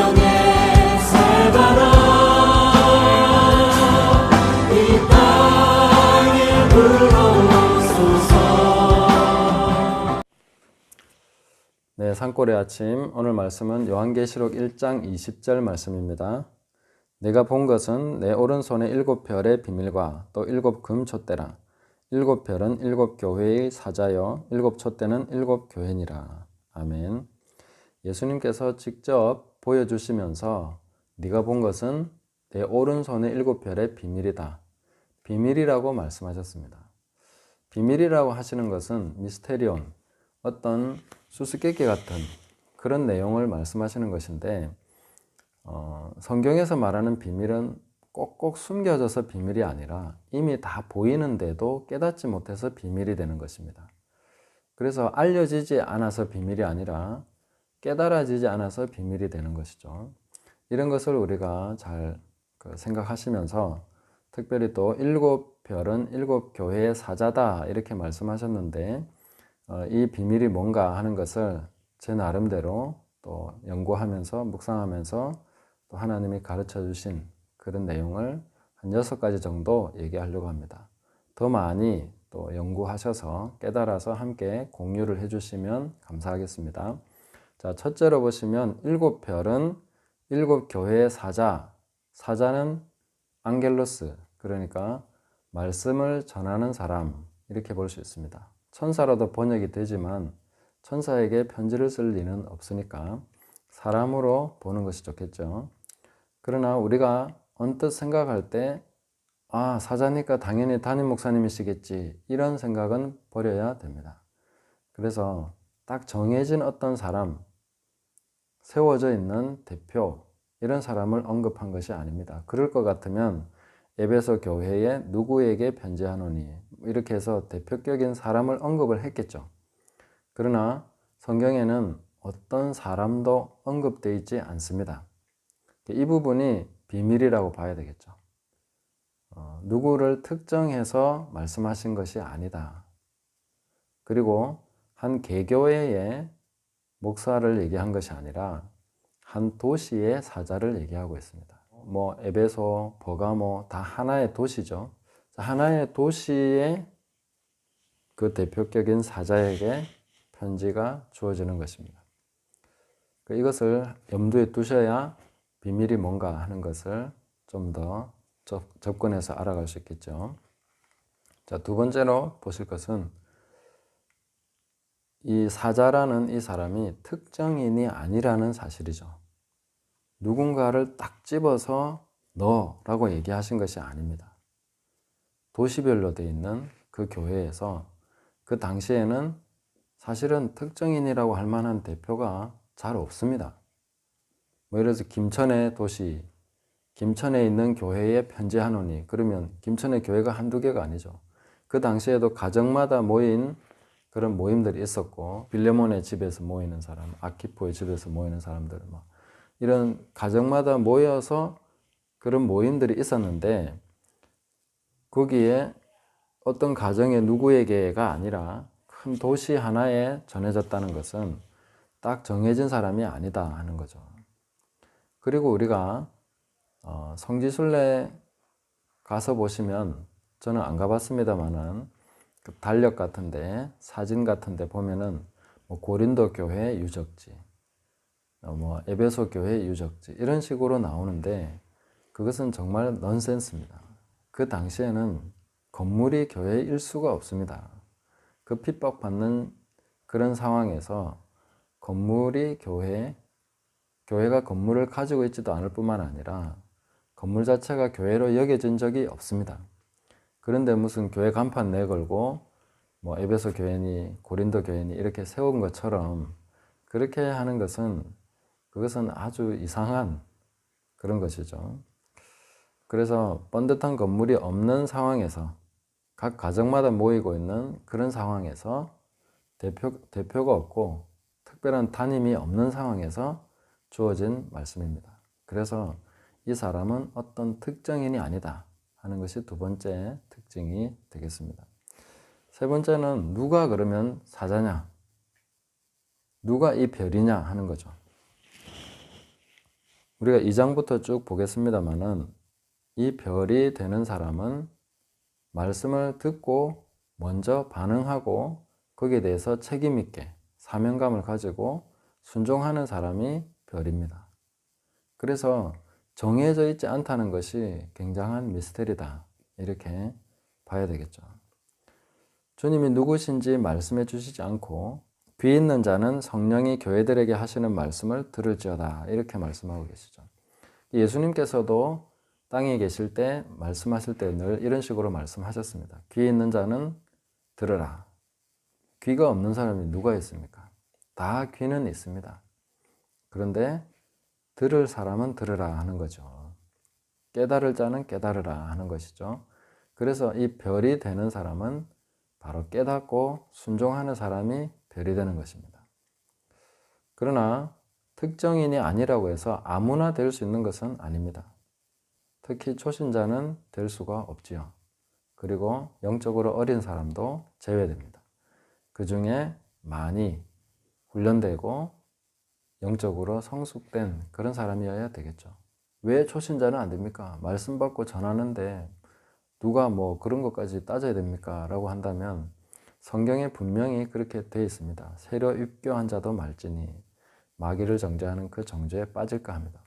성령의 살바라 이 땅에 불어오소서. 네, 산골의 아침, 오늘 말씀은 요한계시록 1장 20절 말씀입니다. 내가 본 것은 내 오른손에 7별의 비밀과 또 7금 촛대라. 7별은 7교회의 사자요 7촛대는 7교회니라. 아멘. 예수님께서 직접 보여주시면서 네가 본 것은 내 오른손에 7별의 비밀이다. 비밀이라고 말씀하셨습니다. 비밀이라고 하시는 것은 미스테리온, 어떤 수수께끼 같은 그런 내용을 말씀하시는 것인데, 성경에서 말하는 비밀은 꼭꼭 숨겨져서 비밀이 아니라 이미 다 보이는데도 깨닫지 못해서 비밀이 되는 것입니다. 그래서 알려지지 않아서 비밀이 아니라 깨달아지지 않아서 비밀이 되는 것이죠. 이런 것을 우리가 잘 생각하시면서, 특별히 또 7별은 7교회의 사자다 이렇게 말씀하셨는데, 이 비밀이 뭔가 하는 것을 제 나름대로 또 연구하면서 묵상하면서 또 하나님이 가르쳐 주신 그런 내용을 한 6가지 정도 얘기하려고 합니다. 더 많이 또 연구하셔서 깨달아서 함께 공유를 해주시면 감사하겠습니다. 자, 첫째로 보시면 7별은 7교회의 사자, 사자는 앙겔로스, 그러니까 말씀을 전하는 사람 이렇게 볼 수 있습니다. 천사로도 번역이 되지만 천사에게 편지를 쓸 리는 없으니까 사람으로 보는 것이 좋겠죠. 그러나 우리가 언뜻 생각할 때 사자니까 당연히 담임 목사님이시겠지, 이런 생각은 버려야 됩니다. 그래서 딱 정해진 어떤 사람, 세워져 있는 대표, 이런 사람을 언급한 것이 아닙니다. 그럴 것 같으면 에베소 교회에 누구에게 편지하노니 이렇게 해서 대표격인 사람을 언급을 했겠죠. 그러나 성경에는 어떤 사람도 언급되어 있지 않습니다. 이 부분이 비밀이라고 봐야 되겠죠. 누구를 특정해서 말씀하신 것이 아니다. 그리고 한 개교회의 목사를 얘기한 것이 아니라 한 도시의 사자를 얘기하고 있습니다. 에베소, 버가모 다 하나의 도시죠. 하나의 도시의 그 대표격인 사자에게 편지가 주어지는 것입니다. 이것을 염두에 두셔야 비밀이 뭔가 하는 것을 좀 더 접근해서 알아갈 수 있겠죠. 자, 두 번째로 보실 것은 이 사자라는 이 사람이 특정인이 아니라는 사실이죠. 누군가를 딱 집어서 너라고 얘기하신 것이 아닙니다. 도시별로 되어 있는 그 교회에서 그 당시에는 사실은 특정인이라고 할 만한 대표가 잘 없습니다. 예를 들어서 김천의 도시, 김천에 있는 교회에 편지하노니, 그러면 김천의 교회가 한두 개가 아니죠. 그 당시에도 가정마다 모인 그런 모임들이 있었고, 빌레몬의 집에서 모이는 사람, 아키포의 집에서 모이는 사람들, 이런 가정마다 모여서 그런 모임들이 있었는데, 거기에 어떤 가정의 누구에게가 아니라 큰 도시 하나에 전해졌다는 것은 딱 정해진 사람이 아니다 하는 거죠. 그리고 우리가 성지순례 가서 보시면, 저는 안 가봤습니다만은 그 달력 같은데, 사진 같은데 보면은 고린도 교회 유적지, 에베소 교회 유적지 이런 식으로 나오는데, 그것은 정말 넌센스입니다. 그 당시에는 건물이 교회의 일수가 없습니다. 그 핍박받는 그런 상황에서 건물이 교회가 건물을 가지고 있지도 않을 뿐만 아니라 건물 자체가 교회로 여겨진 적이 없습니다. 그런데 무슨 교회 간판 내걸고 에베소 교회니 고린도 교회니 이렇게 세운 것처럼 그렇게 하는 것은, 그것은 아주 이상한 그런 것이죠. 그래서 번듯한 건물이 없는 상황에서, 각 가정마다 모이고 있는 그런 상황에서, 대표가 없고 특별한 담임이 없는 상황에서 주어진 말씀입니다. 그래서 이 사람은 어떤 특정인이 아니다 하는 것이 두 번째 특징이 되겠습니다. 세 번째는 누가 그러면 사자냐, 누가 이 별이냐 하는 거죠. 우리가 2장부터 쭉 보겠습니다만은 이 별이 되는 사람은 말씀을 듣고 먼저 반응하고 거기에 대해서 책임 있게 사명감을 가지고 순종하는 사람이 별입니다. 그래서 정해져 있지 않다는 것이 굉장한 미스테리다, 이렇게 봐야 되겠죠. 주님이 누구신지 말씀해 주시지 않고 귀 있는 자는 성령이 교회들에게 하시는 말씀을 들을지어다, 이렇게 말씀하고 계시죠. 예수님께서도 땅에 계실 때 말씀하실 때 늘 이런 식으로 말씀하셨습니다. 귀 있는 자는 들으라. 귀가 없는 사람이 누가 있습니까? 다 귀는 있습니다. 그런데 들을 사람은 들으라 하는 거죠. 깨달을 자는 깨달으라 하는 것이죠. 그래서 이 별이 되는 사람은 바로 깨닫고 순종하는 사람이 별이 되는 것입니다. 그러나 특정인이 아니라고 해서 아무나 될 수 있는 것은 아닙니다. 특히 초신자는 될 수가 없지요. 그리고 영적으로 어린 사람도 제외됩니다. 그 중에 많이 훈련되고 영적으로 성숙된 그런 사람이어야 되겠죠. 왜 초신자는 안 됩니까? 말씀 받고 전하는데 누가 뭐 그런 것까지 따져야 됩니까? 라고 한다면 성경에 분명히 그렇게 되어 있습니다. 세려 입교한 자도 말지니 마귀를 정죄하는 그 정죄에 빠질까 합니다.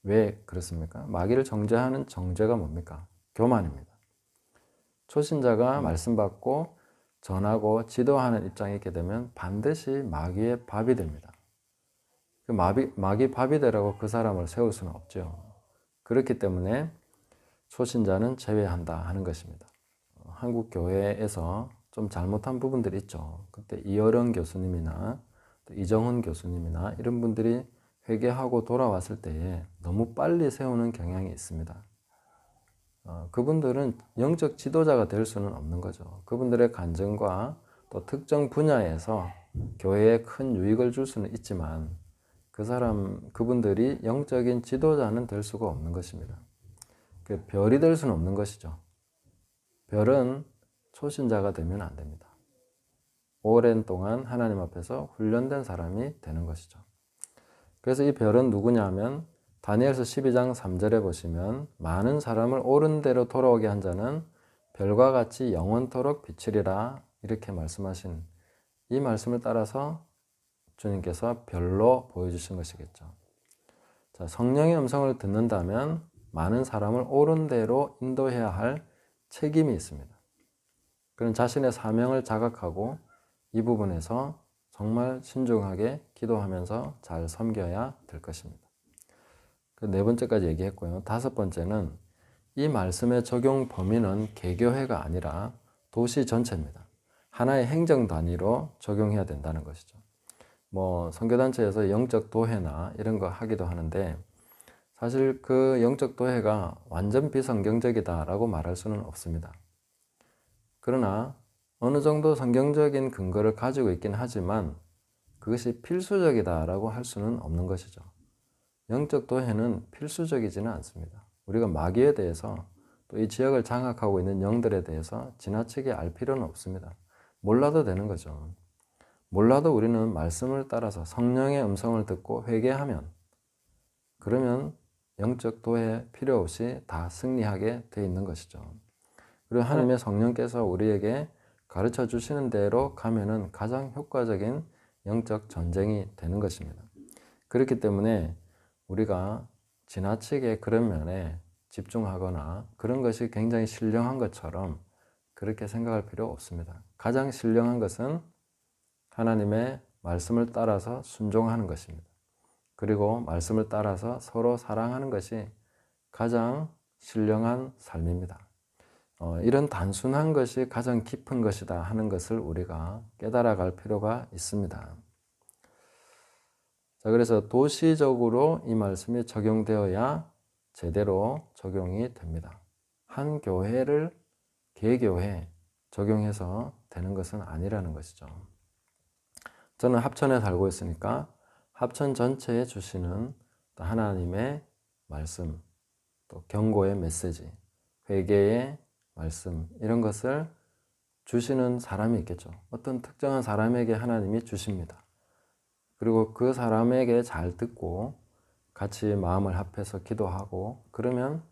왜 그렇습니까? 마귀를 정죄하는 정죄가 뭡니까? 교만입니다. 초신자가 말씀 받고 전하고 지도하는 입장에 있게 되면 반드시 마귀의 밥이 됩니다. 그 마귀 밥이 되라고 그 사람을 세울 수는 없죠. 그렇기 때문에 초신자는 제외한다 하는 것입니다. 한국 교회에서 좀 잘못한 부분들이 있죠. 그때 이어령 교수님이나 이정훈 교수님이나 이런 분들이 회개하고 돌아왔을 때에 너무 빨리 세우는 경향이 있습니다. 그분들은 영적 지도자가 될 수는 없는 거죠. 그분들의 간증과 또 특정 분야에서 교회에 큰 유익을 줄 수는 있지만 그분들이 영적인 지도자는 될 수가 없는 것입니다. 그 별이 될 수는 없는 것이죠. 별은 초신자가 되면 안 됩니다. 오랜 동안 하나님 앞에서 훈련된 사람이 되는 것이죠. 그래서 이 별은 누구냐면 다니엘서 12장 3절에 보시면 많은 사람을 옳은 대로 돌아오게 한 자는 별과 같이 영원토록 비치리라, 이렇게 말씀하신 이 말씀을 따라서 주님께서 별로 보여주신 것이겠죠. 자, 성령의 음성을 듣는다면 많은 사람을 옳은 대로 인도해야 할 책임이 있습니다. 그런 자신의 사명을 자각하고 이 부분에서 정말 신중하게 기도하면서 잘 섬겨야 될 것입니다. 그 네 번째까지 얘기했고요. 다섯 번째는 이 말씀의 적용 범위는 개교회가 아니라 도시 전체입니다. 하나의 행정 단위로 적용해야 된다는 것이죠. 뭐 선교단체에서 영적 도회나 이런 거 하기도 하는데 사실 그 영적 도회가 완전 비성경적이다라고 말할 수는 없습니다. 그러나 어느 정도 성경적인 근거를 가지고 있긴 하지만 그것이 필수적이다라고 할 수는 없는 것이죠. 영적 도회는 필수적이지는 않습니다. 우리가 마귀에 대해서 또 이 지역을 장악하고 있는 영들에 대해서 지나치게 알 필요는 없습니다. 몰라도 되는 거죠. 몰라도 우리는 말씀을 따라서 성령의 음성을 듣고 회개하면 그러면 영적 도회 필요 없이 다 승리하게 되어 있는 것이죠. 그리고 하나님의 성령께서 우리에게 가르쳐 주시는 대로 가면은 가장 효과적인 영적 전쟁이 되는 것입니다. 그렇기 때문에 우리가 지나치게 그런 면에 집중하거나 그런 것이 굉장히 신령한 것처럼 그렇게 생각할 필요 없습니다. 가장 신령한 것은 하나님의 말씀을 따라서 순종하는 것입니다. 그리고 말씀을 따라서 서로 사랑하는 것이 가장 신령한 삶입니다. 이런 단순한 것이 가장 깊은 것이다 하는 것을 우리가 깨달아갈 필요가 있습니다. 자, 그래서 도시적으로 이 말씀이 적용되어야 제대로 적용이 됩니다. 한 교회를 개교회 적용해서 되는 것은 아니라는 것이죠. 저는 합천에 살고 있으니까 합천 전체에 주시는 하나님의 말씀, 또 경고의 메시지, 회개의 말씀, 이런 것을 주시는 사람이 있겠죠. 어떤 특정한 사람에게 하나님이 주십니다. 그리고 그 사람에게 잘 듣고 같이 마음을 합해서 기도하고 그러면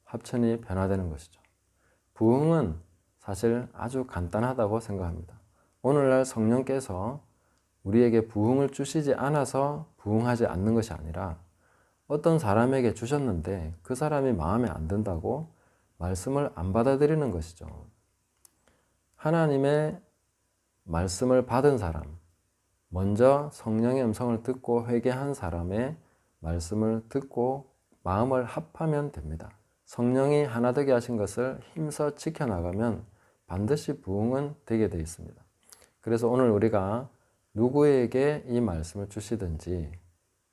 합천이 변화되는 것이죠. 부흥은 사실 아주 간단하다고 생각합니다. 오늘날 성령께서 우리에게 부흥을 주시지 않아서 부흥하지 않는 것이 아니라 어떤 사람에게 주셨는데 그 사람이 마음에 안 든다고 말씀을 안 받아들이는 것이죠. 하나님의 말씀을 받은 사람, 먼저 성령의 음성을 듣고 회개한 사람의 말씀을 듣고 마음을 합하면 됩니다. 성령이 하나 되게 하신 것을 힘써 지켜나가면 반드시 부흥은 되게 되어 있습니다. 그래서 오늘 우리가 누구에게 이 말씀을 주시든지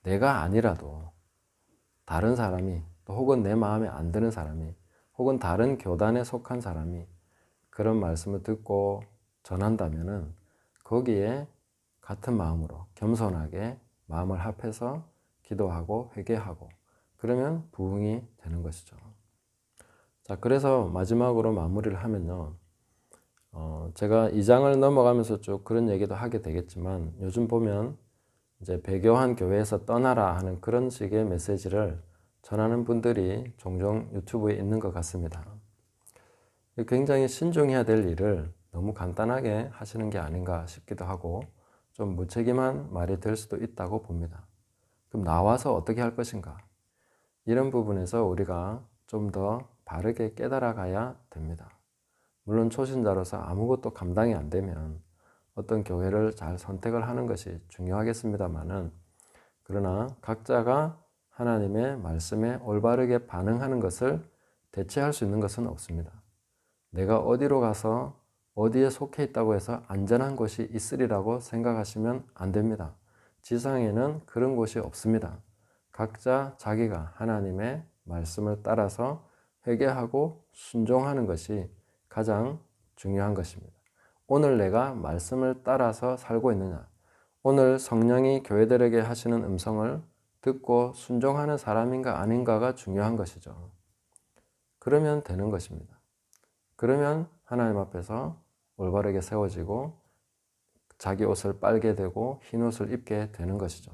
내가 아니라도 다른 사람이 또 혹은 내 마음에 안 드는 사람이 혹은 다른 교단에 속한 사람이 그런 말씀을 듣고 전한다면은 거기에 같은 마음으로 겸손하게 마음을 합해서 기도하고 회개하고 그러면 부흥이 되는 것이죠. 자, 그래서 마지막으로 마무리를 하면요. 제가 2장을 넘어가면서 쭉 그런 얘기도 하게 되겠지만 요즘 보면 이제 배교한 교회에서 떠나라 하는 그런 식의 메시지를 전하는 분들이 종종 유튜브에 있는 것 같습니다. 굉장히 신중해야 될 일을 너무 간단하게 하시는 게 아닌가 싶기도 하고 좀 무책임한 말이 될 수도 있다고 봅니다. 그럼 나와서 어떻게 할 것인가? 이런 부분에서 우리가 좀 더 바르게 깨달아 가야 됩니다. 물론 초신자로서 아무것도 감당이 안 되면 어떤 교회를 잘 선택을 하는 것이 중요하겠습니다만은 그러나 각자가 하나님의 말씀에 올바르게 반응하는 것을 대체할 수 있는 것은 없습니다. 내가 어디로 가서 어디에 속해 있다고 해서 안전한 곳이 있으리라고 생각하시면 안 됩니다. 지상에는 그런 곳이 없습니다. 각자 자기가 하나님의 말씀을 따라서 회개하고 순종하는 것이 가장 중요한 것입니다. 오늘 내가 말씀을 따라서 살고 있느냐? 오늘 성령이 교회들에게 하시는 음성을 듣고 순종하는 사람인가 아닌가가 중요한 것이죠. 그러면 되는 것입니다. 그러면 하나님 앞에서 올바르게 세워지고 자기 옷을 빨게 되고 흰 옷을 입게 되는 것이죠.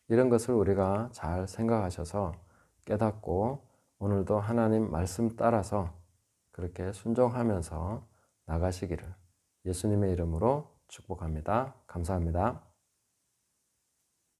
이런 것을 우리가 잘 생각하셔서 깨닫고 오늘도 하나님 말씀 따라서 그렇게 순종하면서 나가시기를 예수님의 이름으로 축복합니다. 감사합니다.